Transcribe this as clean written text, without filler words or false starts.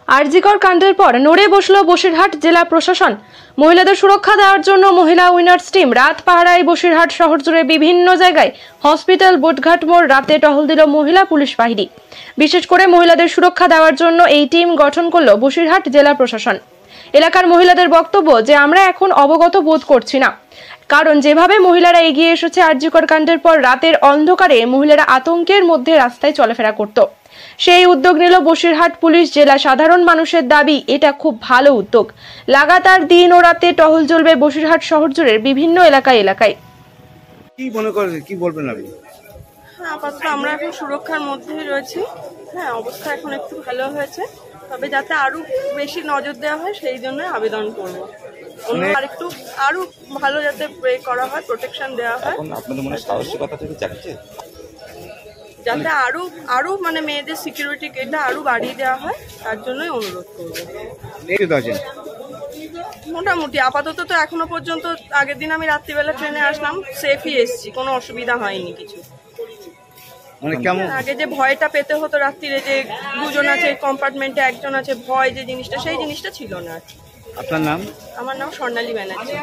আরজিকর কাণ্ডের পর নড়ে বসল বসিরহাট জেলা প্রশাসন। মহিলাদের সুরক্ষা দেওয়ার জন্য মহিলা উইনার্স টিম রাত পাহারায় বসিরহাট শহর জুড়ে বিভিন্ন জায়গায় হসপিটাল, বোটঘাট মোড় রাতে টহল দিল মহিলা পুলিশ বাহিনী। বিশেষ করে মহিলাদের সুরক্ষা দেওয়ার জন্য এই টিম গঠন করল বসিরহাট জেলা প্রশাসন। এলাকার মহিলাদের বক্তব্য যে আমরা এখন অবগত বোধ করছি না, কারণ যেভাবে মহিলারা এগিয়ে এসেছে আরজিকর কাণ্ডের পর রাতের অন্ধকারে মহিলারা আতঙ্কের মধ্যে রাস্তায় চলাফেরা করত। সেই উদ্যোগ নিল বসিরহাট পুলিশ। জেলা সাধারণ মানুষের দাবি এটা খুব ভালো উদ্যোগ। লাগাতার দিন ও রাতে টহল চলবে বসিরহাট শহর জুড়ে বিভিন্ন এলাকায়। কি মনে করেন, কি বলবেন আপনি? আপাতত আমরা এখন সুরক্ষার মধ্যেই রয়েছি। অবস্থা এখন একটু ভালো হয়েছে, তবে যাতে আরো বেশি নজর দেওয়া হয় সেই জন্য আবেদন করবো। আর একটু আরো ভালো যাতে করা হয়, প্রোটেকশন দেওয়া হয়। আপনাদের মনে সাহসিকতা থেকে যাচ্ছে যাতে আরো মানে মেয়েদের সিকিউরিটি এটা আরো বাড়িয়ে দেওয়া হয়, তার জন্যই অনুরোধ করবো। মোটামুটি আপাতত তো এখনো পর্যন্ত, আগের দিন আমি রাত্রিবেলা ট্রেনে আসলাম, সেফই এসছি, কোনো অসুবিধা হয়নি কিছু। মানে কেমন আগে যে ভয়টা পেতে হতো রাত্রিরে, যে দুজন আছে কম্পার্টমেন্টে, একজন আছে, ভয় যে জিনিসটা, সেই জিনিসটা ছিল না। আপনার নাম? আমার নাম স্বর্ণালী ব্যানার্জি।